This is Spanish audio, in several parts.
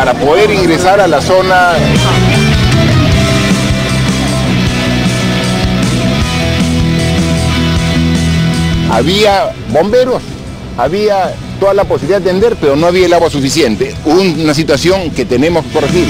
para poder ingresar a la zona. Había bomberos, había toda la posibilidad de atender, pero no había el agua suficiente. Una situación que tenemos que corregir.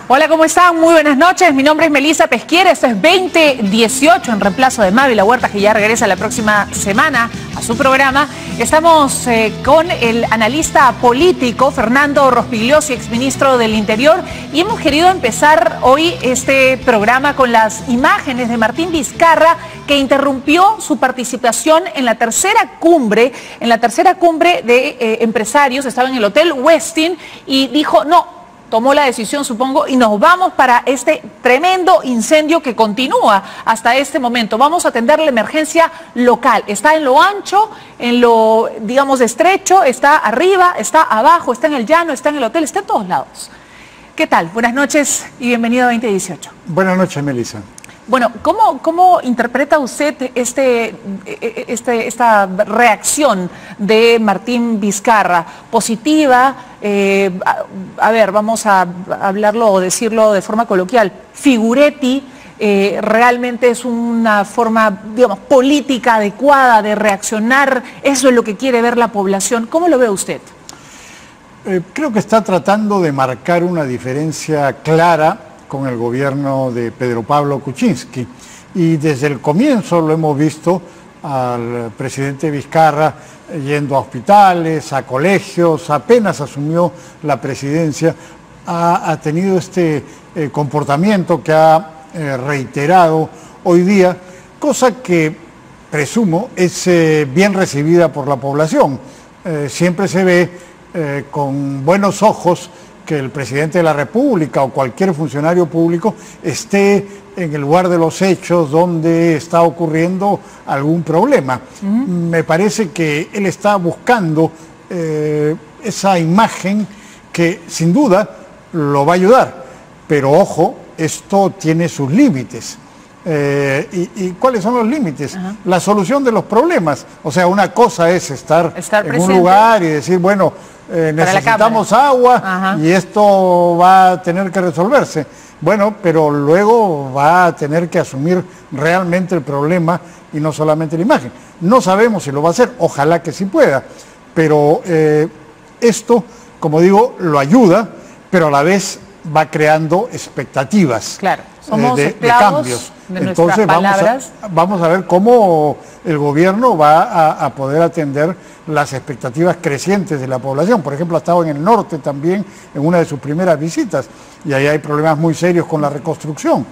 Hola, ¿cómo están? Muy buenas noches. Mi nombre es Melissa Pesquiera. Esto es 2018 en reemplazo de Mávila Huerta, que ya regresa la próxima semana a su programa. Estamos con el analista político Fernando Rospigliosi, exministro del Interior, y hemos querido empezar hoy este programa con las imágenes de Martín Vizcarra, que interrumpió su participación en la tercera cumbre de empresarios. Estaba en el Hotel Westin y dijo no. Tomó la decisión, supongo, y nos vamos para este tremendo incendio que continúa hasta este momento. Vamos a atender la emergencia local. Está en lo ancho, en lo, digamos, estrecho, está arriba, está abajo, está en el llano, está en el hotel, está en todos lados. ¿Qué tal? Buenas noches y bienvenido a 2018. Buenas noches, Melissa. Bueno, ¿cómo interpreta usted esta reacción de Martín Vizcarra? ¿Positiva? A ver, vamos a hablarlo o decirlo de forma coloquial. ¿Figuretti realmente es una forma, digamos, política adecuada de reaccionar? ¿Eso es lo que quiere ver la población? ¿Cómo lo ve usted? Creo que está tratando de marcar una diferencia clara con el gobierno de Pedro Pablo Kuczynski, y desde el comienzo lo hemos visto al presidente Vizcarra yendo a hospitales, a colegios. Apenas asumió la presidencia, ha tenido este comportamiento que ha reiterado hoy día, cosa que presumo es bien recibida por la población. Siempre se ve con buenos ojos que el presidente de la República o cualquier funcionario público esté en el lugar de los hechos donde está ocurriendo algún problema. Me parece que él está buscando esa imagen que sin duda lo va a ayudar, pero ojo, esto tiene sus límites. ¿Y cuáles son los límites? La solución de los problemas. O sea, una cosa es estar en un lugar y decir, bueno, necesitamos agua y esto va a tener que resolverse. Bueno, pero luego va a tener que asumir realmente el problema y no solamente la imagen. No sabemos si lo va a hacer, ojalá que sí pueda, pero esto, como digo, lo ayuda, pero a la vez va creando expectativas. Claro, somos de cambios. Entonces vamos a ver cómo el gobierno va a poder atender las expectativas crecientes de la población. Por ejemplo, ha estado en el norte también en una de sus primeras visitas y ahí hay problemas muy serios con la reconstrucción.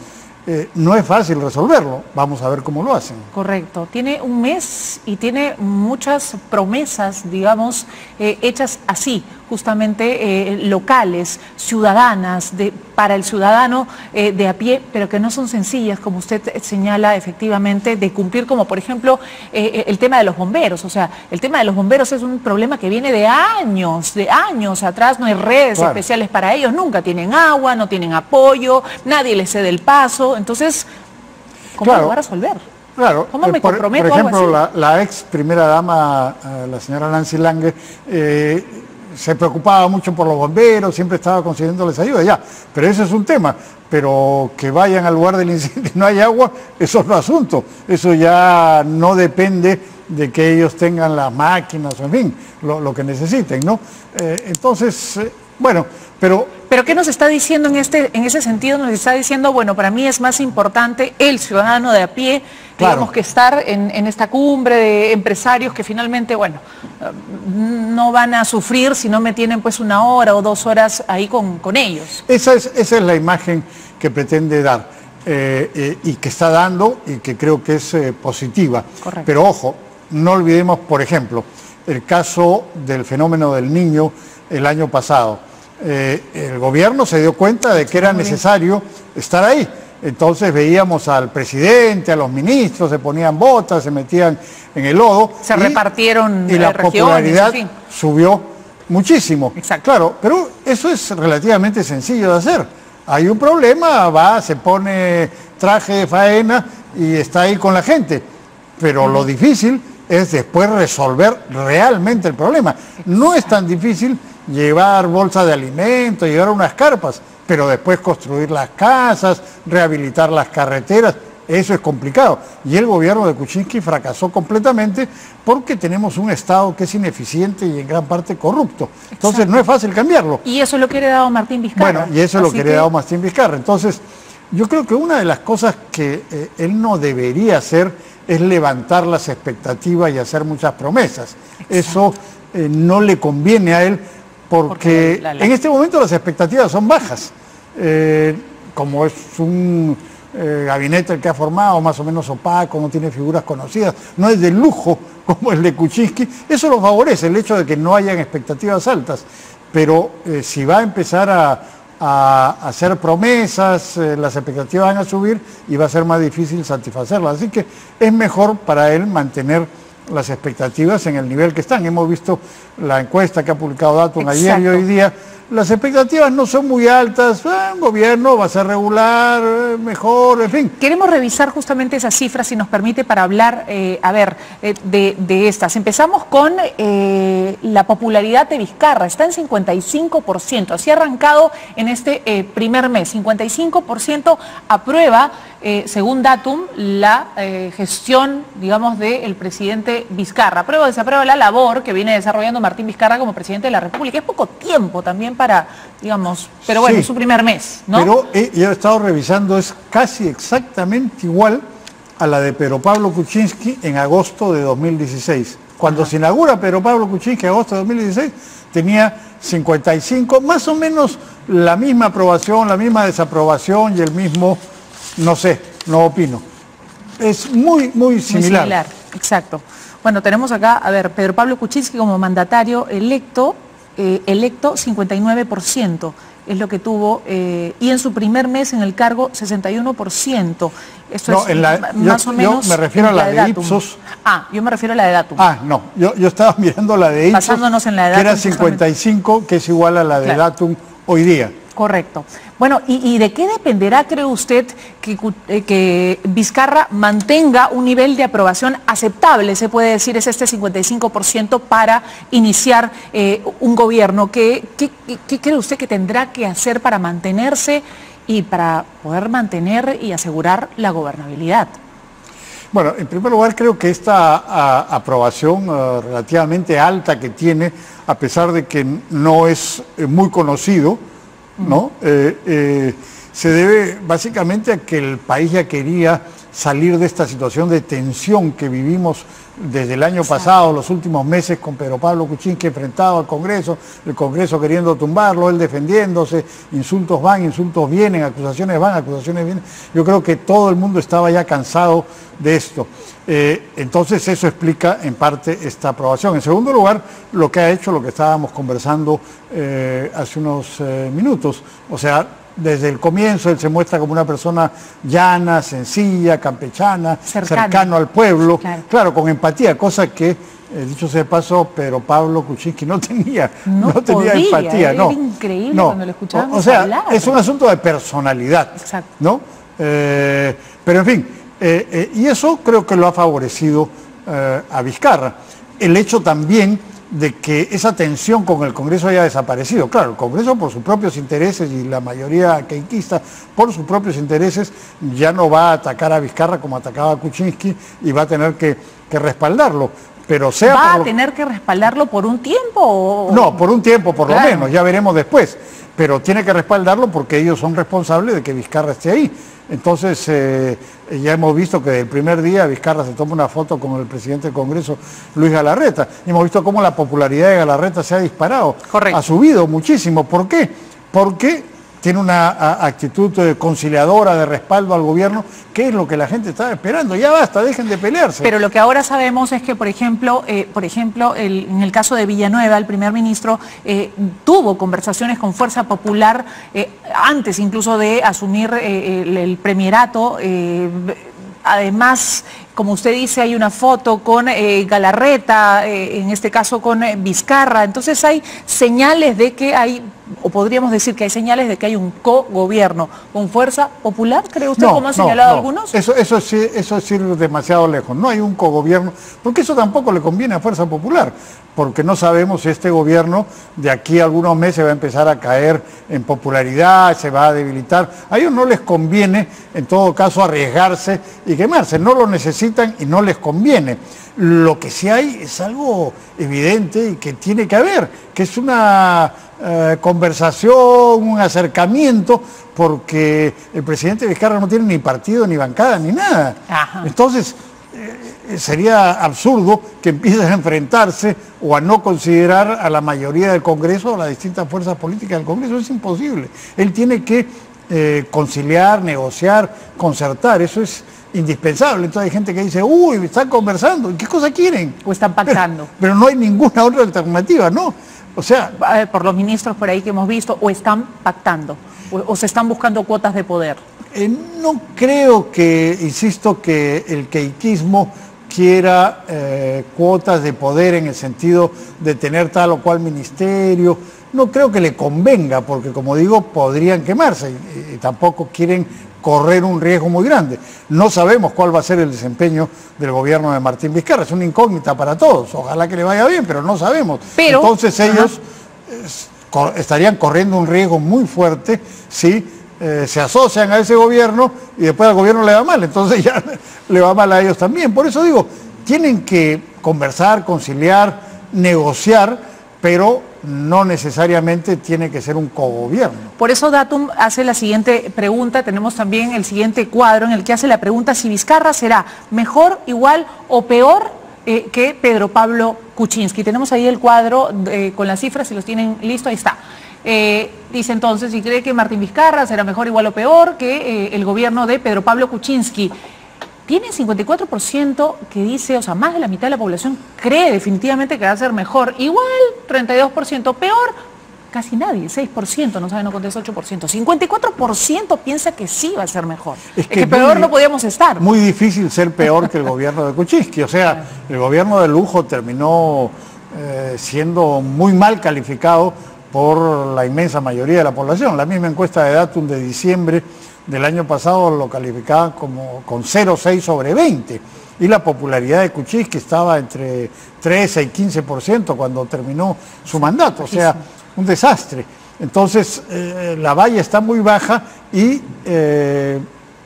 No es fácil resolverlo, vamos a ver cómo lo hacen. Correcto, tiene un mes y tiene muchas promesas, digamos, hechas así, justamente locales, ciudadanas, para el ciudadano de a pie, pero que no son sencillas, como usted señala efectivamente, de cumplir, como por ejemplo el tema de los bomberos. O sea, el tema de los bomberos es un problema que viene de años atrás, no hay redes especiales para ellos, nunca tienen agua, no tienen apoyo, nadie les cede el paso. Entonces, ¿cómo lo va a resolver? Claro, ¿Cómo me comprometo? Por ejemplo, la ex primera dama, la señora Nancy Lange, se preocupaba mucho por los bomberos, siempre estaba consiguiéndoles ayuda, ya, pero ese es un tema. Pero que vayan al lugar del incendio y no hay agua, eso es otro asunto. Eso ya no depende de que ellos tengan las máquinas, en fin, lo que necesiten, ¿no? Entonces, bueno, pero ¿qué nos está diciendo en ese sentido? Nos está diciendo, bueno, para mí es más importante el ciudadano de a pie, digamos, que estar en esta cumbre de empresarios que finalmente, bueno, no van a sufrir si no me tienen pues 1 hora o 2 horas ahí con ellos. Esa es la imagen que pretende dar y que está dando y que creo que es positiva. Correcto. Pero ojo, no olvidemos, por ejemplo, el caso del fenómeno del Niño el año pasado. El gobierno se dio cuenta de que era necesario estar ahí. Entonces veíamos al presidente, a los ministros, se ponían botas, se metían en el lodo. Se repartieron y la popularidad en fin. subió muchísimo. Exacto. Claro, pero eso es relativamente sencillo de hacer. Hay un problema, va, se pone traje de faena y está ahí con la gente. Pero lo difícil es después resolver realmente el problema. No es tan difícil llevar bolsas de alimentos, llevar unas carpas, pero después construir las casas, rehabilitar las carreteras, eso es complicado. Y el gobierno de Kuczynski fracasó completamente porque tenemos un Estado que es ineficiente y en gran parte corrupto. Entonces no es fácil cambiarlo. Y eso es lo que ha heredado Martín Vizcarra. Bueno, y eso es lo que ha heredado Martín Vizcarra. Entonces, yo creo que una de las cosas que él no debería hacer es levantar las expectativas y hacer muchas promesas. Eso no le conviene a él porque en este momento las expectativas son bajas. Como es un gabinete el que ha formado, más o menos opaco, no tiene figuras conocidas, no es de lujo como el de Kuczynski, eso lo favorece, el hecho de que no hayan expectativas altas. Pero si va a empezar a hacer promesas, las expectativas van a subir y va a ser más difícil satisfacerlas. Así que es mejor para él mantener las expectativas en el nivel que están. Hemos visto la encuesta que ha publicado Datum ayer y hoy día. Las expectativas no son muy altas, el gobierno va a ser regular, mejor, en fin. Queremos revisar justamente esas cifras, si nos permite, para hablar, de estas. Empezamos con la popularidad de Vizcarra, está en 55%, así ha arrancado en este primer mes. 55% aprueba, según Datum, la gestión, digamos, del presidente Vizcarra. Aprueba o desaprueba la labor que viene desarrollando Martín Vizcarra como presidente de la República. Es poco tiempo también para, digamos, pero bueno, sí, es su primer mes, ¿no? Pero yo he estado revisando, es casi exactamente igual a la de Pedro Pablo Kuczynski en agosto de 2016. Cuando se inaugura Pedro Pablo Kuczynski en agosto de 2016, tenía 55, más o menos la misma aprobación, la misma desaprobación y el mismo, no sé, no opino. Es muy similar. Muy similar, exacto. Bueno, tenemos acá, a ver, Pedro Pablo Kuczynski como mandatario electo 59% es lo que tuvo, y en su primer mes en el cargo 61%. Esto no, es más o menos. Yo me refiero a la de Ipsos. Ah, yo me refiero a la de Datum. Ah, no, yo estaba mirando la de Ipsos, basándonos en la de Datum, que era 55, que es igual a la de Datum hoy día. Correcto. Bueno, ¿y de qué dependerá, cree usted, que Vizcarra mantenga un nivel de aprobación aceptable, se puede decir, es este 55% para iniciar un gobierno? ¿Qué cree usted que tendrá que hacer para mantenerse y para poder mantener y asegurar la gobernabilidad? Bueno, en primer lugar creo que esta aprobación relativamente alta que tiene, a pesar de que no es muy conocido, ¿no? Se debe básicamente a que el país ya quería salir de esta situación de tensión que vivimos desde el año pasado, los últimos meses, con Pedro Pablo Kuczynski enfrentado al Congreso, el Congreso queriendo tumbarlo, él defendiéndose, insultos van, insultos vienen, acusaciones van, acusaciones vienen. Yo creo que todo el mundo estaba ya cansado de esto. Entonces eso explica en parte esta aprobación. En segundo lugar, lo que ha hecho, lo que estábamos conversando hace unos minutos, o sea, desde el comienzo él se muestra como una persona llana, sencilla, campechana, cercano al pueblo, claro, con empatía, cosa que, dicho sea de paso, Pedro Pablo Kuczynski no tenía empatía. Era increíble cuando lo escuchábamos. O sea, hablar. Es un asunto de personalidad, ¿no? Pero en fin, y eso creo que lo ha favorecido a Vizcarra. El hecho también de que esa tensión con el Congreso haya desaparecido. Claro, el Congreso por sus propios intereses y la mayoría queiquista por sus propios intereses ya no va a atacar a Vizcarra como atacaba a Kuczynski y va a tener que respaldarlo. Pero ¿Va a tener que respaldarlo por un tiempo? ¿O? No, por un tiempo por lo menos, ya veremos después. Pero tiene que respaldarlo porque ellos son responsables de que Vizcarra esté ahí. Entonces, ya hemos visto que el primer día Vizcarra se toma una foto con el presidente del Congreso, Luis Galarreta. Y hemos visto cómo la popularidad de Galarreta se ha disparado. Correcto. Ha subido muchísimo. ¿Por qué? Porque tiene una actitud conciliadora de respaldo al gobierno, que es lo que la gente estaba esperando. Ya basta, dejen de pelearse. Pero lo que ahora sabemos es que, por ejemplo, en el caso de Villanueva, el primer ministro tuvo conversaciones con Fuerza Popular antes incluso de asumir el premierato. Además, como usted dice, hay una foto con Galarreta, en este caso con Vizcarra. Entonces hay señales de que hay o podríamos decir que hay señales de que hay un cogobierno con fuerza popular, ¿cree usted, como han señalado algunos? Eso es ir demasiado lejos. No hay un cogobierno, porque eso tampoco le conviene a Fuerza Popular, porque no sabemos si este gobierno de aquí a algunos meses va a empezar a caer en popularidad, se va a debilitar. A ellos no les conviene, en todo caso, arriesgarse y quemarse. No lo necesitan y no les conviene. Lo que sí hay es algo evidente y que tiene que haber, que es una conversación, un acercamiento, porque el presidente Vizcarra no tiene ni partido, ni bancada, ni nada. Ajá. Entonces, sería absurdo que empiecen a enfrentarse o a no considerar a la mayoría del Congreso o a las distintas fuerzas políticas del Congreso. Es imposible. Él tiene que conciliar, negociar, concertar. Eso es indispensable. Entonces hay gente que dice, uy, están conversando. ¿Qué cosa quieren? O están pactando. Pero no hay ninguna otra alternativa, ¿no? O sea, por los ministros por ahí que hemos visto, o están pactando, o se están buscando cuotas de poder. No creo que, insisto, que el queiquismo quiera cuotas de poder en el sentido de tener tal o cual ministerio. No creo que le convenga, porque como digo, podrían quemarse y tampoco quieren correr un riesgo muy grande. No sabemos cuál va a ser el desempeño del gobierno de Martín Vizcarra, es una incógnita para todos, ojalá que le vaya bien, pero no sabemos. Pero, entonces ellos estarían corriendo un riesgo muy fuerte si se asocian a ese gobierno y después al gobierno le va mal, entonces ya le va mal a ellos también. Por eso digo, tienen que conversar, conciliar, negociar, pero no necesariamente tiene que ser un cogobierno. Por eso Datum hace la siguiente pregunta, tenemos también el siguiente cuadro en el que hace la pregunta si Vizcarra será mejor, igual o peor que Pedro Pablo Kuczynski. Tenemos ahí el cuadro con las cifras, si los tienen listo, ahí está. Dice entonces, si cree que Martín Vizcarra será mejor, igual o peor que el gobierno de Pedro Pablo Kuczynski. Tiene 54% que dice, o sea, más de la mitad de la población cree definitivamente que va a ser mejor. Igual, 32% peor, casi nadie, 6%, no sabe, no contesta 8%. 54% piensa que sí va a ser mejor. Es que peor no podíamos estar. Muy difícil ser peor que el gobierno de Kuczynski. O sea, el gobierno de lujo terminó siendo muy mal calificado por la inmensa mayoría de la población. La misma encuesta de Datum de diciembre del año pasado lo calificaban como con 0,6 sobre 20 y la popularidad de Kuczynski estaba entre 13 y 15% cuando terminó su mandato, o sea, un desastre. Entonces la valla está muy baja y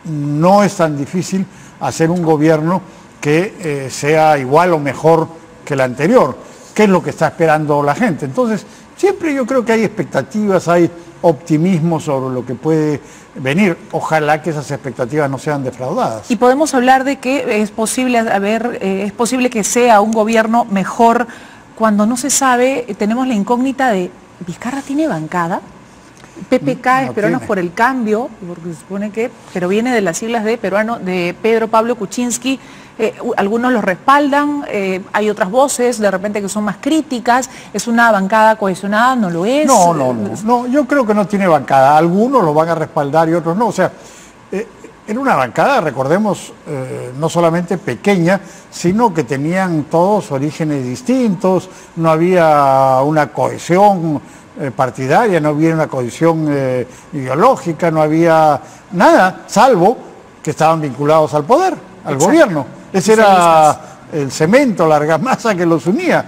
no es tan difícil hacer un gobierno que sea igual o mejor que el anterior, que es lo que está esperando la gente. Entonces siempre yo creo que hay expectativas, hay optimismo sobre lo que puede venir. Ojalá que esas expectativas no sean defraudadas. Y podemos hablar de que es posible que sea un gobierno mejor cuando no se sabe, tenemos la incógnita de ¿Vizcarra tiene bancada? PPK es Peruanos por el Cambio, porque se supone que, pero viene de las siglas de Pedro Pablo Kuczynski. Algunos los respaldan, hay otras voces de repente que son más críticas. ¿Es una bancada cohesionada? ¿No lo es? No, yo creo que no tiene bancada. Algunos lo van a respaldar y otros no. O sea, era una bancada, recordemos, no solamente pequeña, sino que tenían todos orígenes distintos, no había una cohesión partidaria, no había una cohesión ideológica, no había nada, salvo que estaban vinculados al poder, al gobierno. Ese era el cemento, la argamasa que los unía.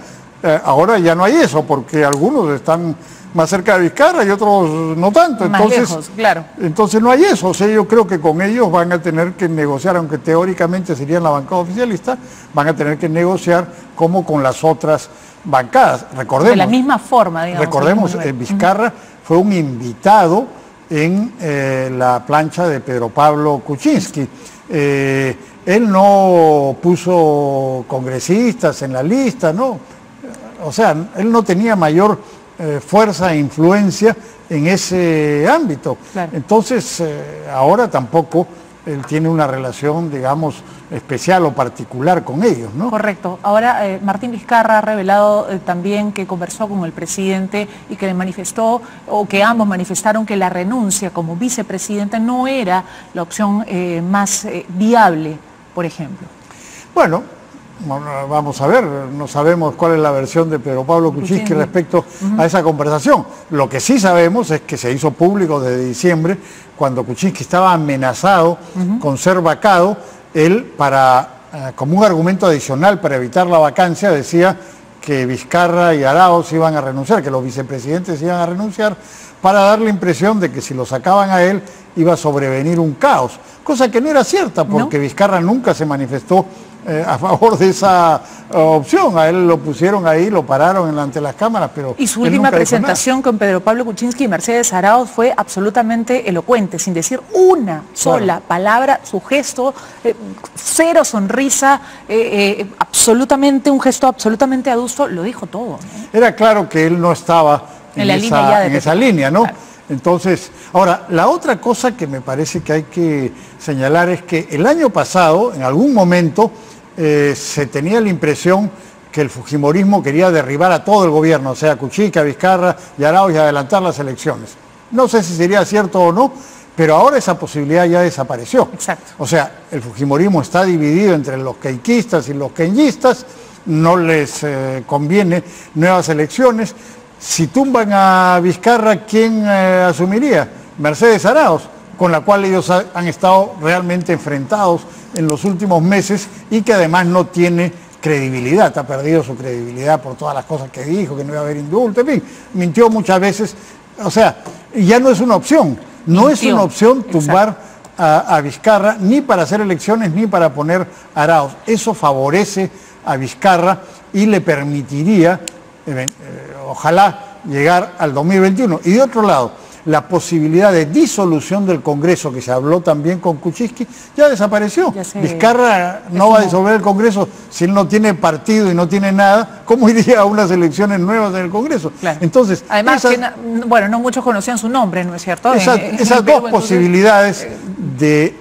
Ahora ya no hay eso, porque algunos están más cerca de Vizcarra y otros no tanto. Más lejos, claro. Entonces no hay eso. O sea, yo creo que con ellos van a tener que negociar, aunque teóricamente serían la bancada oficialista, van a tener que negociar como con las otras bancadas. Recordemos, de la misma forma, digamos. Recordemos, Vizcarra fue un invitado en la plancha de Pedro Pablo Kuczynski. Él no puso congresistas en la lista, ¿no? O sea, él no tenía mayor fuerza e influencia en ese ámbito. Claro. Entonces, ahora tampoco él tiene una relación, digamos, especial o particular con ellos, ¿no? Correcto. Ahora, Martín Vizcarra ha revelado también que conversó con el presidente y que le manifestó, o que ambos manifestaron que la renuncia como vicepresidente no era la opción más viable, por ejemplo. Bueno, bueno, vamos a ver, no sabemos cuál es la versión de Pedro Pablo Kuczynski respecto a esa conversación. Lo que sí sabemos es que se hizo público desde diciembre, cuando Kuczynski estaba amenazado con ser vacado. Él, como un argumento adicional para evitar la vacancia, decía que Vizcarra y Arauz iban a renunciar, que los vicepresidentes iban a renunciar, para dar la impresión de que si lo sacaban a él iba a sobrevenir un caos, cosa que no era cierta, porque ¿no? Vizcarra nunca se manifestó a favor de esa opción. A él lo pusieron ahí, lo pararon ante las cámaras, pero y su última presentación con Pedro Pablo Kuczynski y Mercedes Arauz fue absolutamente elocuente, sin decir una sola palabra. Su gesto, cero sonrisa, absolutamente un gesto absolutamente adusto, lo dijo todo, ¿no? Era claro que él no estaba en esa línea, ¿no? Claro. Entonces, ahora, la otra cosa que me parece que hay que señalar es que el año pasado, en algún momento, se tenía la impresión que el fujimorismo quería derribar a todo el gobierno, o sea, a Kuczynski, a Vizcarra y a Arauz, y adelantar las elecciones. No sé si sería cierto o no, pero ahora esa posibilidad ya desapareció. Exacto. O sea, el fujimorismo está dividido entre los queiquistas y los kenyistas, no les conviene nuevas elecciones. Si tumban a Vizcarra, ¿quién asumiría? Mercedes Arauz, con la cual ellos han estado realmente enfrentados en los últimos meses y que además no tiene credibilidad, ha perdido su credibilidad por todas las cosas que dijo, que no iba a haber indulto, en fin, mintió muchas veces. O sea, ya no es una opción, no es una opción tumbar a Vizcarra ni para hacer elecciones ni para poner a Arauz. Eso favorece a Vizcarra y le permitiría, ojalá, llegar al 2021. Y de otro lado, la posibilidad de disolución del Congreso, que se habló también con Kuczynski, ya desapareció. Vizcarra no va a disolver el Congreso si él no tiene partido y no tiene nada. ¿Cómo iría a unas elecciones nuevas en el Congreso? Claro. Entonces, además, bueno, no muchos conocían su nombre, ¿no es cierto? Esas dos posibilidades de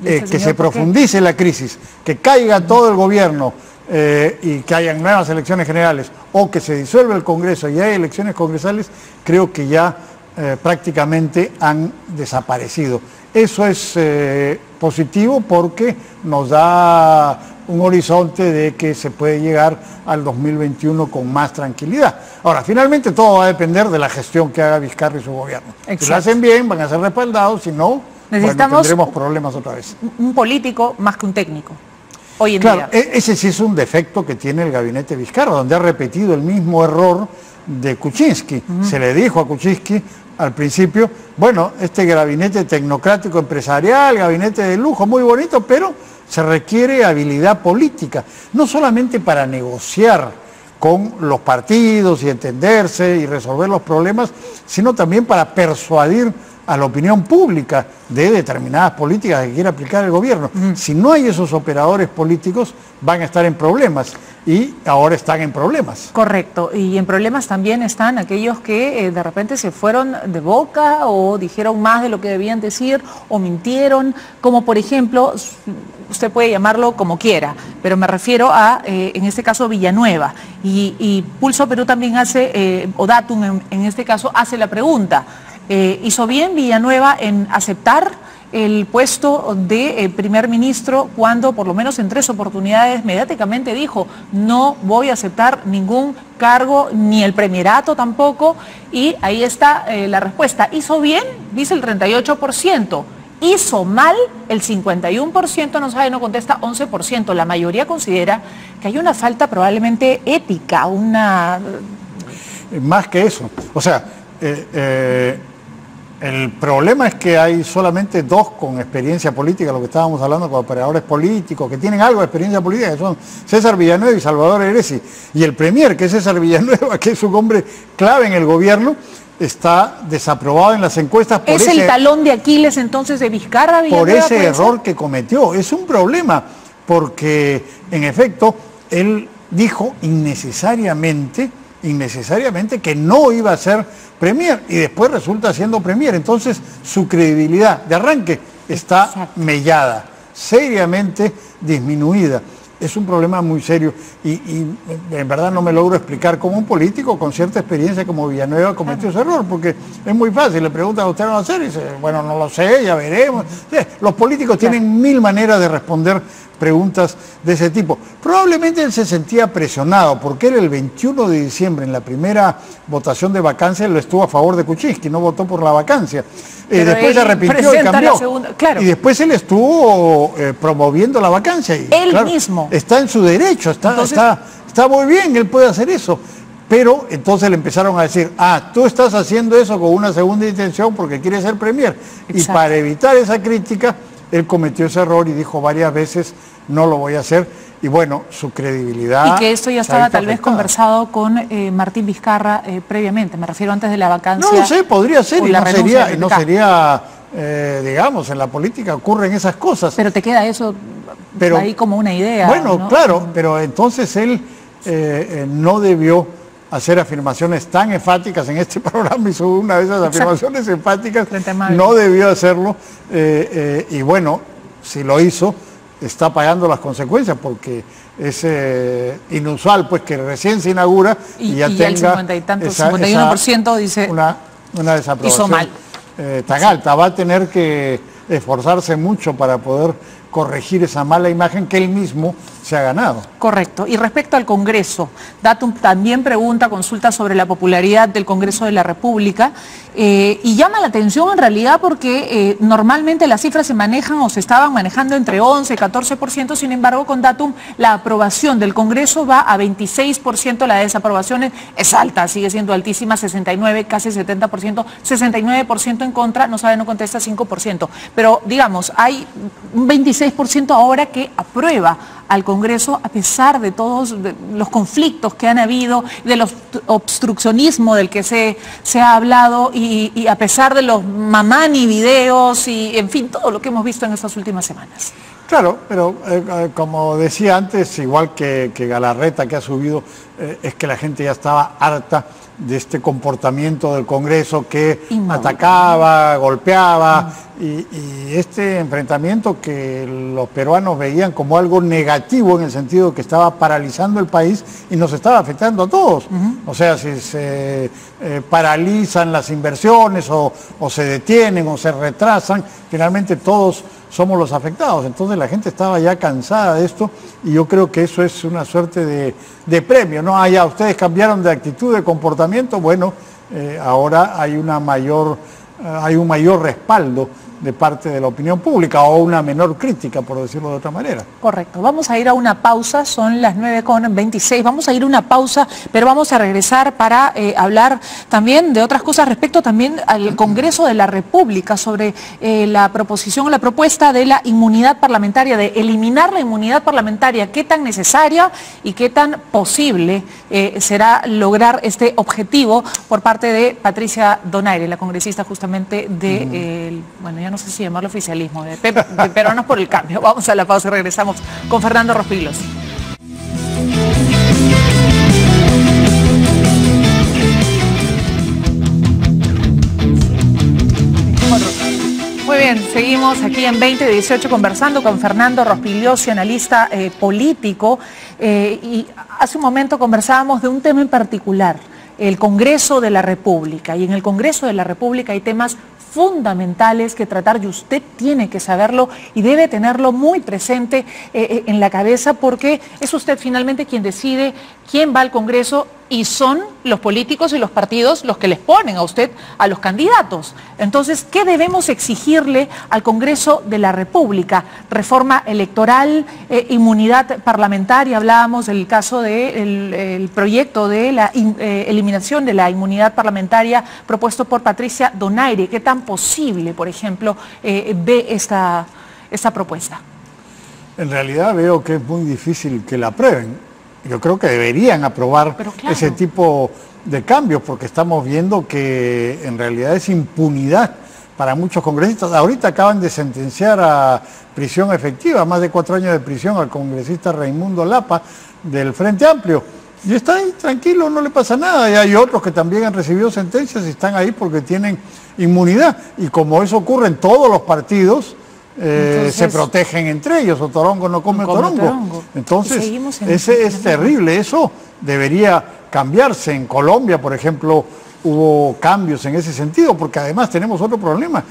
que se profundice la crisis, que caiga todo el gobierno, y que hayan nuevas elecciones generales, o que se disuelva el Congreso y hay elecciones congresales, creo que ya prácticamente han desaparecido. Eso es positivo porque nos da un horizonte de que se puede llegar al 2021 con más tranquilidad. Ahora, finalmente todo va a depender de la gestión que haga Vizcarra y su gobierno. Exacto. Si lo hacen bien, van a ser respaldados, si no, necesitamos, bueno, tendremos problemas otra vez. Un político más que un técnico. Hoy en día. Ese sí es un defecto que tiene el gabinete Vizcarra, donde ha repetido el mismo error de Kuczynski. Se le dijo a Kuczynski al principio, bueno, este gabinete tecnocrático empresarial, gabinete de lujo, muy bonito, pero se requiere habilidad política, no solamente para negociar con los partidos y entenderse y resolver los problemas, sino también para persuadir a la opinión pública de determinadas políticas que quiere aplicar el gobierno. Si no hay esos operadores políticos, van a estar en problemas, y ahora están en problemas. Correcto, y en problemas también están aquellos que de repente se fueron de boca o dijeron más de lo que debían decir o mintieron, como por ejemplo, usted puede llamarlo como quiera, pero me refiero a, en este caso, Villanueva, y Pulso Perú también hace, o Datum en este caso, hace la pregunta. ¿Hizo bien Villanueva en aceptar el puesto de primer ministro cuando por lo menos en 3 oportunidades mediáticamente dijo no voy a aceptar ningún cargo, ni el premierato tampoco? Y ahí está la respuesta. ¿Hizo bien? Dice el 38%. ¿Hizo mal? El 51% no sabe, no contesta 11%. La mayoría considera que hay una falta probablemente ética, una... Más que eso. O sea, el problema es que hay solamente 2 con experiencia política, lo que estábamos hablando con operadores políticos, que tienen algo de experiencia política, que son César Villanueva y Salvador Heresi. Y el premier, que es César Villanueva, que es un hombre clave en el gobierno, está desaprobado en las encuestas por ¿Es el talón de Aquiles entonces de Vizcarra, Villanueva? Por ese error que cometió. Es un problema, porque en efecto, él dijo innecesariamente que no iba a ser premier, y después resulta siendo premier. Entonces su credibilidad de arranque está mellada, seriamente disminuida. Es un problema muy serio y en verdad no me logro explicar cómo un político con cierta experiencia como Villanueva cometió ese error, porque es muy fácil, le preguntan a usted no va a hacer y dice, bueno, no lo sé, ya veremos. Los políticos tienen 1000 maneras de responder preguntas de ese tipo. Probablemente él se sentía presionado, porque él el 21 de diciembre, en la primera votación de vacancia, lo estuvo a favor de Kuczynski, no votó por la vacancia. Después se arrepintió y cambió. Claro. Y después él estuvo promoviendo la vacancia. Y, él mismo. Está en su derecho, está muy bien, él puede hacer eso. Pero entonces le empezaron a decir, tú estás haciendo eso con una segunda intención porque quieres ser premier. Exacto. Y para evitar esa crítica, él cometió ese error y dijo varias veces, no lo voy a hacer. Y bueno, su credibilidad... Y que esto ya estaba tal vez conversado con Martín Vizcarra previamente, me refiero antes de la vacancia. No lo sé, podría ser, y no sería digamos, en la política ocurren esas cosas. Pero te queda eso ahí como una idea. Bueno, ¿no? Claro, pero entonces él no debió hacer afirmaciones tan enfáticas en este programa, hizo una de esas afirmaciones enfáticas, no debió hacerlo, y bueno, si lo hizo, está pagando las consecuencias, porque es inusual pues que recién se inaugura y ya tenga el 50 y tanto, 51% dice una desaprobación hizo mal. Tan alta. Va a tener que esforzarse mucho para poder corregir esa mala imagen que él mismo se ha ganado. Correcto. Y respecto al Congreso, Datum también consulta sobre la popularidad del Congreso de la República y llama la atención en realidad porque normalmente las cifras se manejan o se estaban manejando entre 11 y 14%, sin embargo con Datum la aprobación del Congreso va a 26%, la desaprobación es alta, sigue siendo altísima, 69, casi 70%, 69% en contra, no sabe, no contesta 5%, pero digamos, hay un 26% ahora que aprueba al Congreso a pesar de todos los conflictos que han habido, del obstruccionismo del que se ha hablado y a pesar de los mamani videos y en fin, todo lo que hemos visto en estas últimas semanas. Claro, pero como decía antes, igual que Galarreta que ha subido, es que la gente ya estaba harta de este comportamiento del Congreso que atacaba, golpeaba y este enfrentamiento que los peruanos veían como algo negativo en el sentido de que estaba paralizando el país y nos estaba afectando a todos. O sea, si se paralizan las inversiones o se detienen o se retrasan, finalmente todos somos los afectados. Entonces la gente estaba ya cansada de esto y yo creo que eso es una suerte de premio, ¿no? Ya ustedes cambiaron de actitud, de comportamiento, bueno, ahora hay un mayor respaldo de parte de la opinión pública o una menor crítica, por decirlo de otra manera. Correcto. Vamos a ir a una pausa, son las 9:26, vamos a ir a una pausa, pero vamos a regresar para hablar también de otras cosas respecto también al Congreso de la República sobre la proposición o la propuesta de la inmunidad parlamentaria, de eliminar la inmunidad parlamentaria, qué tan necesaria y qué tan posible será lograr este objetivo por parte de Patricia Donaire, la congresista justamente de, bueno, ya no sé si llamarlo oficialismo, de Peruanos por el Cambio. Vamos a la pausa y regresamos con Fernando Rospigliosi. Muy bien, seguimos aquí en 2018 conversando con Fernando Rospigliosi, analista político, y hace un momento conversábamos de un tema en particular, el Congreso de la República, y en el Congreso de la República hay temas fundamentales que tratar y usted tiene que saberlo y debe tenerlo muy presente en la cabeza porque es usted finalmente quien decide quién va al Congreso y son los políticos y los partidos los que les ponen a usted a los candidatos. Entonces, ¿qué debemos exigirle al Congreso de la República? Reforma electoral, inmunidad parlamentaria, hablábamos del caso del proyecto de la eliminación de la inmunidad parlamentaria propuesto por Patricia Donaire. ¿Qué tan posible, por ejemplo, ve esta propuesta? En realidad veo que es muy difícil que la aprueben. Yo creo que deberían aprobar ese tipo de cambios porque estamos viendo que en realidad es impunidad para muchos congresistas. Ahorita acaban de sentenciar a prisión efectiva, más de 4 años de prisión al congresista Raimundo Lapa del Frente Amplio. Y está ahí tranquilo, no le pasa nada. Y hay otros que también han recibido sentencias y están ahí porque tienen inmunidad. Y como eso ocurre en todos los partidos, entonces, se protegen entre ellos, o torongo no come torongo. Entonces, ese es terrible, eso debería cambiarse. En Colombia, por ejemplo, hubo cambios en ese sentido, porque además tenemos otro problema,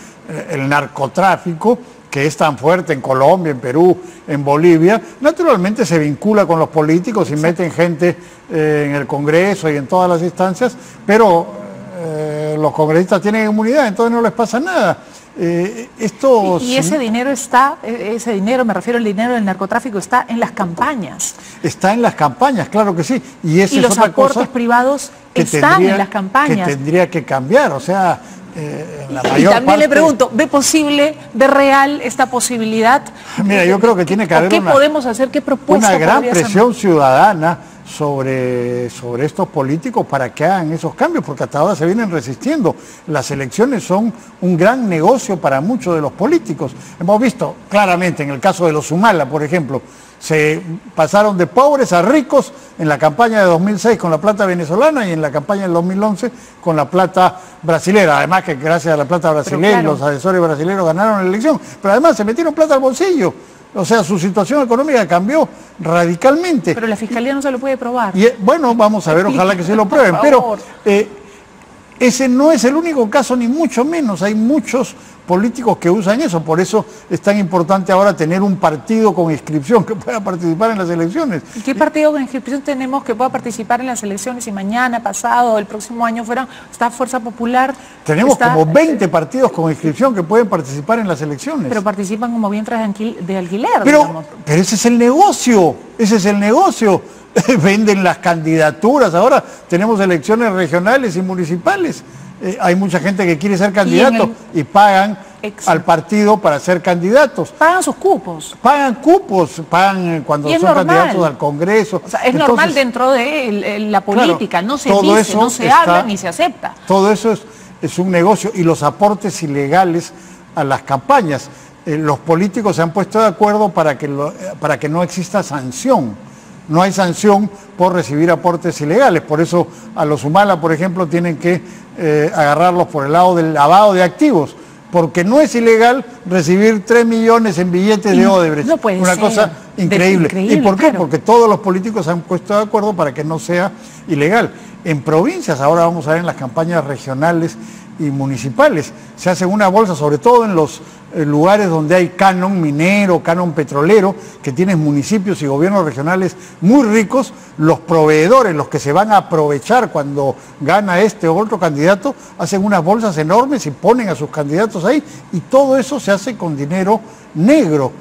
el narcotráfico que es tan fuerte en Colombia, en Perú, en Bolivia, naturalmente se vincula con los políticos y meten gente en el Congreso y en todas las instancias, pero los congresistas tienen inmunidad, entonces no les pasa nada. Y ese dinero está, ese dinero, me refiero al dinero del narcotráfico, está en las campañas. Está en las campañas, claro que sí. Y los aportes privados están en las campañas. Que tendría que cambiar, o sea, la mayor y también parte... le pregunto, ¿ve posible, ve real esta posibilidad? Mira, yo creo que tiene que haber ¿qué podemos hacer? ¿Qué propuesta una gran presión ciudadana sobre estos políticos para que hagan esos cambios, porque hasta ahora se vienen resistiendo. Las elecciones son un gran negocio para muchos de los políticos. Hemos visto claramente en el caso de los Humala, por ejemplo, se pasaron de pobres a ricos en la campaña de 2006 con la plata venezolana y en la campaña del 2011 con la plata brasilera. Además que gracias a la plata brasilera, los asesores brasileños ganaron la elección, pero además se metieron plata al bolsillo. O sea, su situación económica cambió radicalmente. Pero la Fiscalía no se lo puede probar. Y, bueno, vamos a ver, ojalá que se lo prueben. Pero ese no es el único caso, ni mucho menos. Hay muchos políticos que usan eso. Por eso es tan importante ahora tener un partido con inscripción que pueda participar en las elecciones. ¿Y qué partido con inscripción tenemos que pueda participar en las elecciones? Si mañana, pasado, el próximo año está Fuerza Popular. Tenemos como 20 partidos con inscripción que pueden participar en las elecciones. Pero participan como vientres de alquiler, pero ese es el negocio, ese es el negocio. Venden las candidaturas, ahora tenemos elecciones regionales y municipales. Hay mucha gente que quiere ser candidato y pagan al partido para ser candidatos. Pagan sus cupos. Pagan cupos, pagan cuando son candidatos al Congreso. O sea, es normal dentro de la política, claro, no se dice, no se habla ni se acepta. Todo eso es un negocio y los aportes ilegales a las campañas. Los políticos se han puesto de acuerdo para que no exista sanción. No hay sanción por recibir aportes ilegales, por eso a los Humala, por ejemplo, tienen que agarrarlos por el lado del lavado de activos, porque no es ilegal recibir 3 millones en billetes de Odebrecht. No puede Una ser. Cosa increíble. ¿Y por qué? Claro. Porque todos los políticos se han puesto de acuerdo para que no sea ilegal. En provincias, ahora vamos a ver en las campañas regionales y municipales, se hace una bolsa, sobre todo en los lugares donde hay canon minero, canon petrolero, que tienen municipios y gobiernos regionales muy ricos. Los proveedores, los que se van a aprovechar cuando gana este o otro candidato, hacen unas bolsas enormes y ponen a sus candidatos ahí, y todo eso se hace con dinero negro.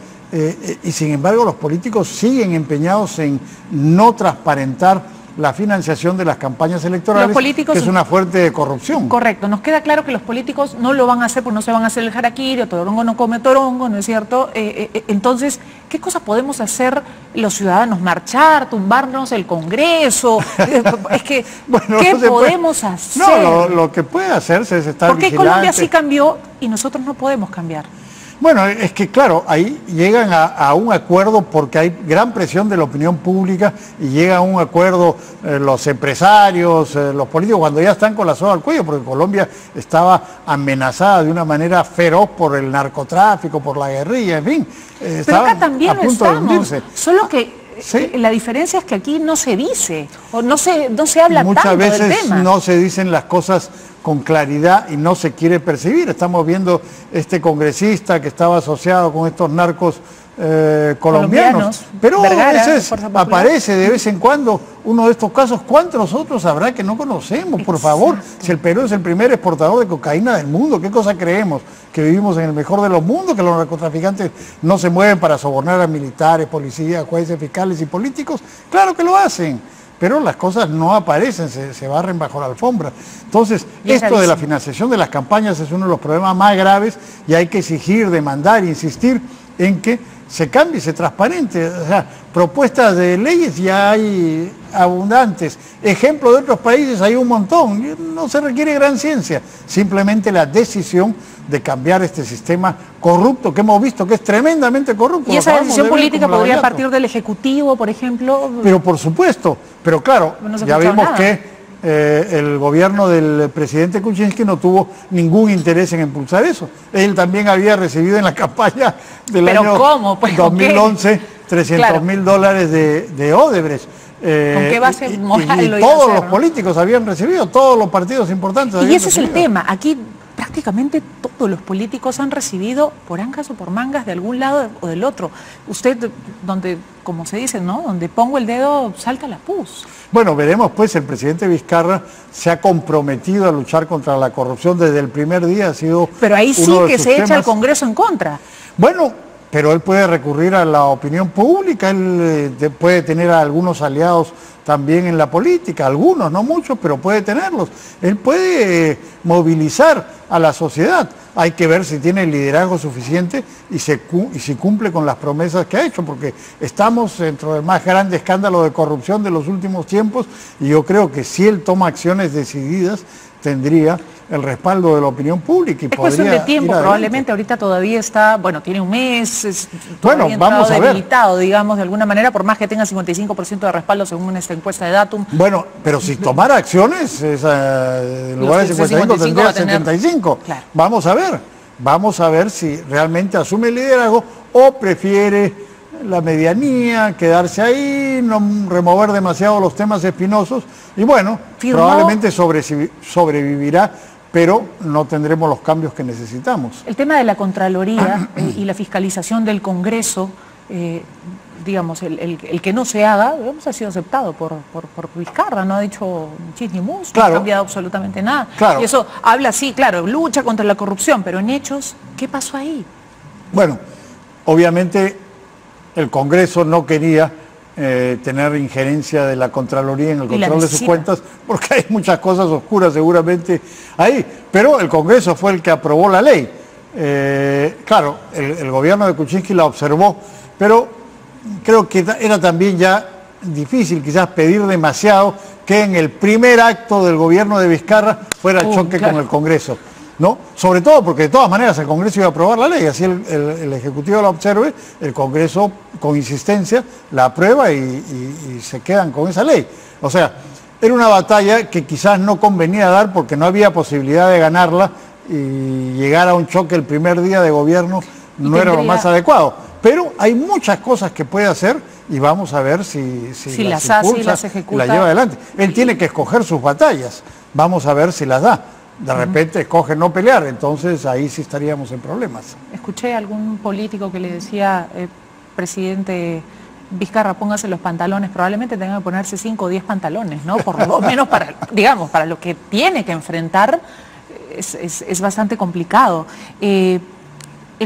Y sin embargo los políticos siguen empeñados en no transparentar la financiación de las campañas electorales, que es una fuente de corrupción. Correcto, nos queda claro que los políticos no lo van a hacer porque no se van a hacer el harakiri, o torongo no come torongo, ¿no es cierto? Entonces, ¿qué cosas podemos hacer los ciudadanos? ¿Marchar, tumbarnos el Congreso? Es que, bueno, ¿qué podemos hacer? No, lo que puede hacerse es estar vigilante. ¿Por qué Colombia sí cambió y nosotros no podemos cambiar? Bueno, es que claro, ahí llegan a un acuerdo porque hay gran presión de la opinión pública y llega a un acuerdo los empresarios, los políticos, cuando ya están con la soga al cuello, porque Colombia estaba amenazada de una manera feroz por el narcotráfico, por la guerrilla, en fin. Pero acá también lo estamos, solo que sí, la diferencia es que aquí no se dice, o no se habla muchas tanto del tema. Muchas veces no se dicen las cosas con claridad y no se quiere percibir. Estamos viendo este congresista que estaba asociado con estos narcos colombianos. Pero Vergara, a veces aparece de vez en cuando uno de estos casos. ¿Cuántos otros habrá que no conocemos? Por favor, si el Perú es el primer exportador de cocaína del mundo, ¿qué cosa creemos? ¿Que vivimos en el mejor de los mundos? ¿Que los narcotraficantes no se mueven para sobornar a militares, policías, jueces, fiscales y políticos? Claro que lo hacen, pero las cosas no aparecen, se barren bajo la alfombra. Entonces, esto de la financiación de las campañas es uno de los problemas más graves y hay que exigir, demandar, insistir en que se cambie, se transparente. O sea, propuestas de leyes ya hay abundantes. Ejemplos de otros países hay un montón. No se requiere gran ciencia, simplemente la decisión de cambiar este sistema corrupto que hemos visto que es tremendamente corrupto. ¿Y esa decisión política podría partir del Ejecutivo, por ejemplo? Pero por supuesto, pero claro, ya vimos que el gobierno del presidente Kuczynski no tuvo ningún interés en impulsar eso. Él también había recibido en la campaña del año 2011 $300.000 de Odebrecht. ¿Con qué base moral y lo todos iba a hacer, los políticos habían recibido, todos los partidos importantes. Y ese es el tema. Aquí prácticamente todos los políticos han recibido por angas o por mangas de algún lado o del otro. Usted, donde, como se dice, ¿no? Donde pongo el dedo, salta la pus. Bueno, veremos pues, el presidente Vizcarra se ha comprometido a luchar contra la corrupción desde el primer día, ha sido Pero ahí sí que se echa el Congreso en contra. Bueno, pero él puede recurrir a la opinión pública, él puede tener a algunos aliados también en la política, algunos, no muchos, pero puede tenerlos. Él puede movilizar a la sociedad. Hay que ver si tiene el liderazgo suficiente y si cumple con las promesas que ha hecho, porque estamos dentro del más grande escándalo de corrupción de los últimos tiempos y yo creo que si él toma acciones decididas, tendría el respaldo de la opinión pública. Y es cuestión de tiempo, probablemente ahorita todavía está, bueno, tiene un mes, bueno, vamos a ver, debilitado, digamos, de alguna manera, por más que tenga 55% de respaldo según esta encuesta de Datum. Bueno, pero si tomara acciones, en lugar de 55 tendría 75. Claro. Vamos a ver si realmente asume el liderazgo o prefiere la medianía, quedarse ahí, no remover demasiado los temas espinosos y bueno, probablemente sobrevivirá, pero no tendremos los cambios que necesitamos. El tema de la Contraloría y la fiscalización del Congreso, digamos, el que no se haga, digamos, ha sido aceptado por Vizcarra, no ha dicho chis ni mus, claro, no ha cambiado absolutamente nada. Claro. Y eso habla, sí, claro, lucha contra la corrupción, pero en hechos, ¿qué pasó ahí? Bueno, obviamente el Congreso no quería tener injerencia de la Contraloría en el control de sus cuentas, porque hay muchas cosas oscuras seguramente ahí, pero el Congreso fue el que aprobó la ley. Claro, el gobierno de Kuczynski la observó, pero creo que era también ya difícil quizás pedir demasiado que en el primer acto del gobierno de Vizcarra fuera el choque con el Congreso, ¿no? Sobre todo porque de todas maneras el Congreso iba a aprobar la ley, así el Ejecutivo la observe, el Congreso con insistencia la aprueba y se quedan con esa ley. O sea, era una batalla que quizás no convenía dar porque no había posibilidad de ganarla y llegar a un choque el primer día de gobierno no era lo más adecuado. Pero hay muchas cosas que puede hacer y vamos a ver si las hace y las ejecuta. Y las lleva adelante. Él tiene que escoger sus batallas, vamos a ver si las da. De repente escoge no pelear, entonces ahí sí estaríamos en problemas. Escuché a algún político que le decía, presidente Vizcarra, póngase los pantalones, probablemente tenga que ponerse 5 o 10 pantalones, ¿no? Por lo menos para, digamos, para lo que tiene que enfrentar es bastante complicado. El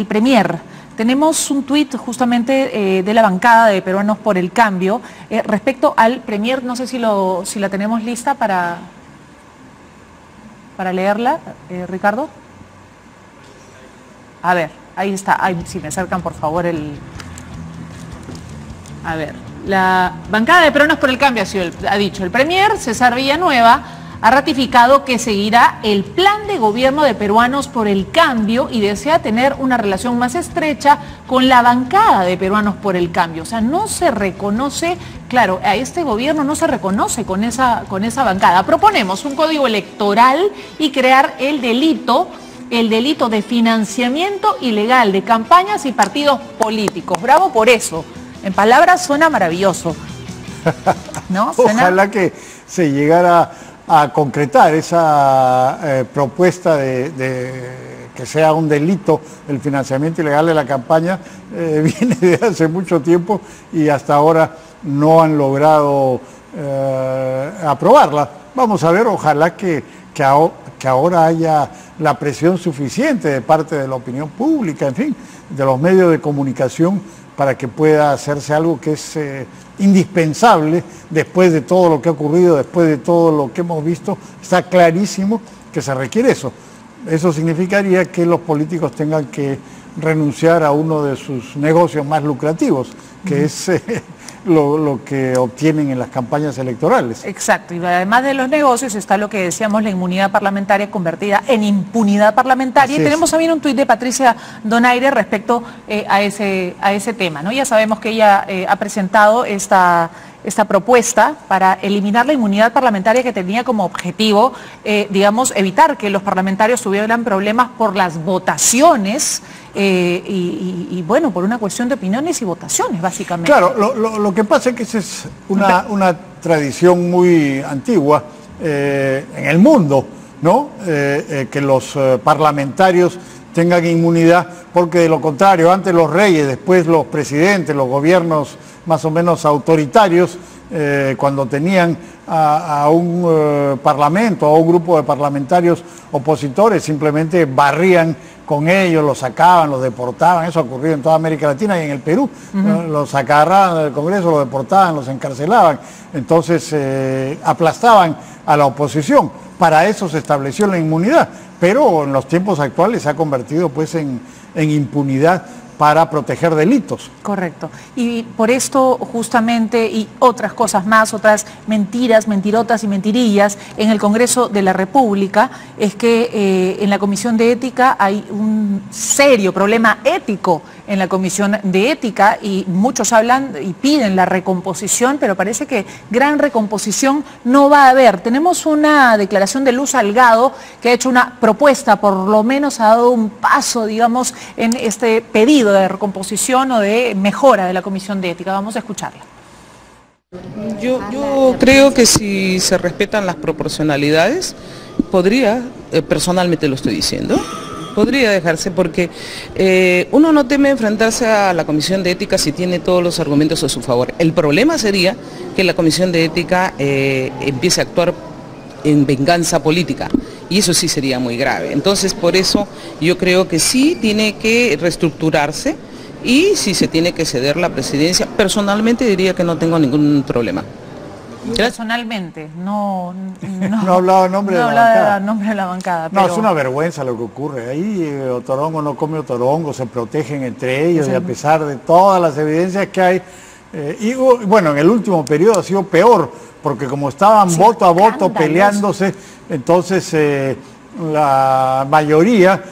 Premier, tenemos un tuit justamente de la bancada de Peruanos por el Cambio respecto al Premier, no sé si la tenemos lista para leerla, Ricardo. A ver, ahí está, si me acercan por favor A ver, la bancada de Peruanos por el Cambio ha dicho, el Premier César Villanueva ha ratificado que seguirá el plan de gobierno de Peruanos por el Cambio y desea tener una relación más estrecha con la bancada de Peruanos por el Cambio. O sea, no se reconoce, claro, a este gobierno no se reconoce con esa bancada. Proponemos un código electoral y crear el delito de financiamiento ilegal de campañas y partidos políticos. Bravo por eso. En palabras suena maravilloso, ¿no? Ojalá que se llegara a concretar esa propuesta de que sea un delito el financiamiento ilegal de la campaña, viene de hace mucho tiempo y hasta ahora no han logrado aprobarla. Vamos a ver, ojalá que ahora haya la presión suficiente de parte de la opinión pública, en fin, de los medios de comunicación, para que pueda hacerse algo que es indispensable después de todo lo que ha ocurrido, después de todo lo que hemos visto. Está clarísimo que se requiere eso. Eso significaría que los políticos tengan que renunciar a uno de sus negocios más lucrativos, que es lo que obtienen en las campañas electorales. Exacto, y además de los negocios está lo que decíamos, la inmunidad parlamentaria convertida en impunidad parlamentaria. Así y tenemos también un tuit de Patricia Donaire respecto a ese tema, ¿no? Ya sabemos que ella ha presentado esta propuesta para eliminar la inmunidad parlamentaria que tenía como objetivo, digamos, evitar que los parlamentarios tuvieran problemas por las votaciones y bueno, por una cuestión de opiniones y votaciones, básicamente. Claro, lo que pasa es que esa es una tradición muy antigua en el mundo, ¿no? Que los parlamentarios tengan inmunidad, porque de lo contrario, antes los reyes, después los presidentes, los gobiernos más o menos autoritarios, cuando tenían a un parlamento, a un grupo de parlamentarios opositores, simplemente barrían con ellos, los sacaban, los deportaban. Eso ha ocurrido en toda América Latina y en el Perú. Los agarraban del Congreso, los deportaban, los encarcelaban. Entonces aplastaban a la oposición. Para eso se estableció la inmunidad, pero en los tiempos actuales se ha convertido pues en impunidad para proteger delitos. Correcto. Y por esto justamente, y otras cosas más, otras mentiras, mentirotas y mentirillas en el Congreso de la República, es que en la Comisión de Ética hay un serio problema ético en la Comisión de Ética, y muchos hablan y piden la recomposición, pero parece que gran recomposición no va a haber. Tenemos una declaración de Luz Salgado, que ha hecho una propuesta, por lo menos ha dado un paso, digamos, en este pedido de recomposición o de mejora de la Comisión de Ética. Vamos a escucharla. Yo creo que si se respetan las proporcionalidades, podría, personalmente lo estoy diciendo, podría dejarse, porque uno no teme enfrentarse a la Comisión de Ética si tiene todos los argumentos a su favor. El problema sería que la Comisión de Ética empiece a actuar en venganza política, y eso sí sería muy grave. Entonces, por eso yo creo que sí tiene que reestructurarse, y si se tiene que ceder la presidencia, personalmente diría que no tengo ningún problema. Personalmente, no ha hablado en nombre de la bancada. No, es una vergüenza lo que ocurre. Ahí Otorongo no come Otorongo, se protegen entre ellos, y a pesar de todas las evidencias que hay, y bueno, en el último periodo ha sido peor, porque como estaban voto a voto peleándose, entonces la mayoría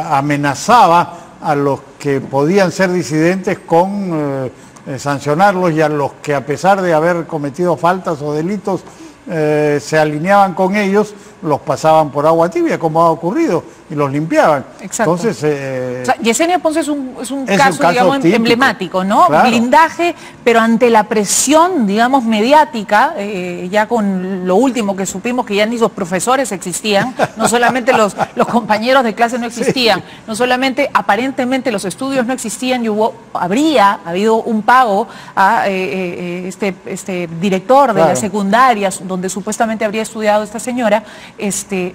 amenazaba a los que podían ser disidentes con sancionarlos, y a los que, a pesar de haber cometido faltas o delitos, se alineaban con ellos, los pasaban por agua tibia, como ha ocurrido, y los limpiaban. Exacto. Entonces, o sea, Yesenia Ponce es un caso, digamos, típico, emblemático, ¿no? Claro. Blindaje, pero ante la presión, digamos, mediática, ya con lo último que supimos, que ya ni los profesores existían, no solamente los compañeros de clase no existían, sí, no solamente aparentemente los estudios no existían, y habría habido un pago a este director de las secundarias, donde supuestamente habría estudiado esta señora.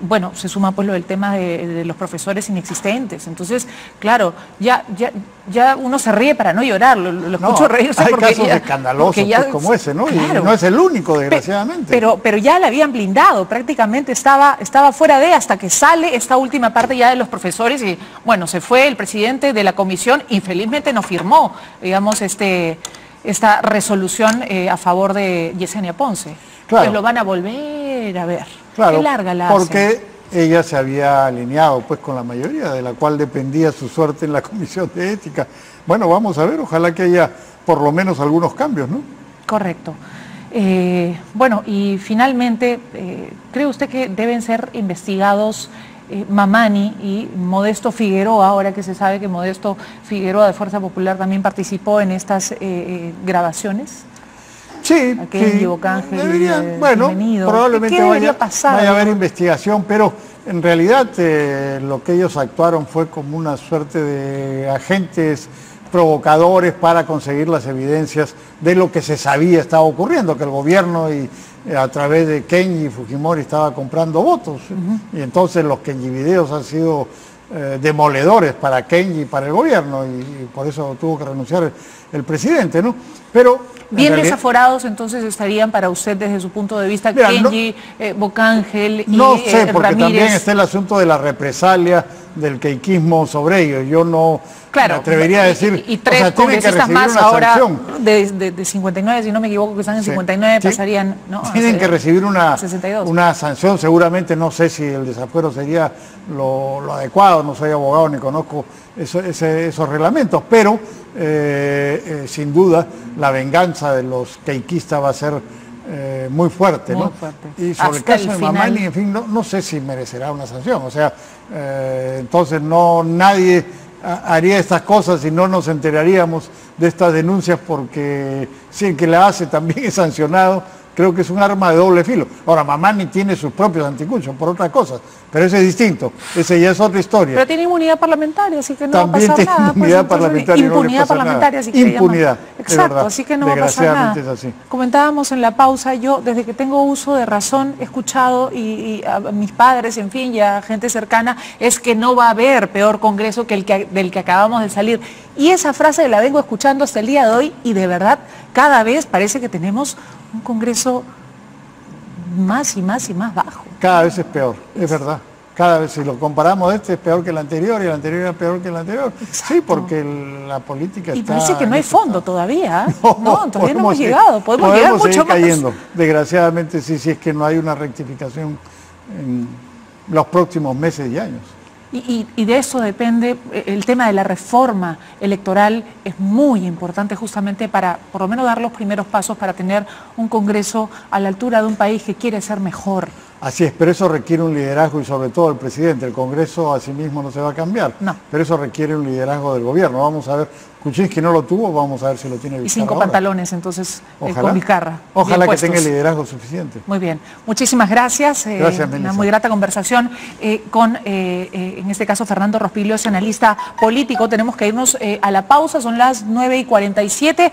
Bueno, se suma pues lo del tema de los profesores inexistentes. Entonces, claro, ya uno se ríe para no llorar, lo escucho reírse, hay porque casos escandalosos pues, como ese, ¿no? Claro, y no es el único, desgraciadamente. Pero ya la habían blindado, prácticamente estaba fuera de, hasta que sale esta última parte ya de los profesores, y bueno, se fue el presidente de la comisión, infelizmente no firmó, digamos, esta resolución a favor de Yesenia Ponce. Claro. Pues lo van a volver a ver. Claro, qué larga la porque hacen. Ella se había alineado pues con la mayoría, de la cual dependía su suerte en la Comisión de Ética. Bueno, vamos a ver, ojalá que haya por lo menos algunos cambios, ¿no? Correcto. Bueno, y finalmente, ¿cree usted que deben ser investigados Mamani y Modesto Figueroa, ahora que se sabe que Modesto Figueroa de Fuerza Popular también participó en estas grabaciones? Sí, sí, deberían, bueno, probablemente vaya a haber investigación, pero en realidad lo que ellos actuaron fue como una suerte de agentes provocadores para conseguir las evidencias de lo que se sabía estaba ocurriendo, que el gobierno a través de Kenji Fujimori estaba comprando votos. Y entonces los Kenji videos han sido demoledores para Kenji y para el gobierno, y por eso tuvo que renunciar el presidente, ¿no? Pero bien desaforados entonces estarían para usted desde su punto de vista, mira, Kenji, Bocángel y no sé, porque Ramírez. También está el asunto de la represalia del queiquismo sobre ellos. Yo no me atrevería a decir, y tres, o sea, tienen que recibir más una ahora sanción. De 59, si no me equivoco, que están en 59, pasarían, ¿no? Tienen que recibir una sanción, seguramente. No sé si el desafuero sería lo adecuado, no soy abogado ni conozco esos reglamentos, pero sin duda la venganza de los queiquistas va a ser muy fuerte, ¿no? Y sobre el caso de Mamani, en fin, no sé si merecerá una sanción. O sea, entonces nadie haría estas cosas y no nos enteraríamos de estas denuncias, porque si el que la hace también es sancionado, creo que es un arma de doble filo. Ahora, Mamani tiene sus propios anticuchos por otras cosas, pero ese es distinto, ese ya es otra historia. Pero tiene inmunidad parlamentaria, así que no También va a pasar tiene nada. inmunidad parlamentaria, impunidad no le pasa parlamentaria, nada. así que Impunidad, exacto, verdad. así que no va a pasar nada. Desgraciadamente es así. Comentábamos en la pausa, yo desde que tengo uso de razón he escuchado y a mis padres, en fin, y a gente cercana, es que no va a haber peor Congreso que del que acabamos de salir. Y esa frase la vengo escuchando hasta el día de hoy y de verdad cada vez parece que tenemos un Congreso más y más y más bajo. Cada vez es peor, es verdad. Cada vez, si lo comparamos, este es peor que el anterior y el anterior era peor que el anterior. Exacto. Sí, porque la política y está... parece que no hay fondo todavía. No, todavía no hemos seguir, llegado. Podemos llegar mucho seguir más. cayendo. Desgraciadamente sí, si es que no hay una rectificación en los próximos meses y años. Y de eso depende el tema de la reforma electoral, es muy importante justamente para por lo menos dar los primeros pasos para tener un Congreso a la altura de un país que quiere ser mejor. Así es, pero eso requiere un liderazgo y sobre todo el presidente. El Congreso a sí mismo no se va a cambiar, no. Pero eso requiere un liderazgo del gobierno. Vamos a ver, Kuczynski no lo tuvo, vamos a ver si lo tiene Vizcarra. Y 5 pantalones, entonces, con Vizcarra. Ojalá que tenga el liderazgo suficiente. Muy bien, muchísimas gracias. Gracias, Melissa. Una muy grata conversación con, en este caso, Fernando Rospigliosi, analista político. Tenemos que irnos a la pausa, son las 9:47.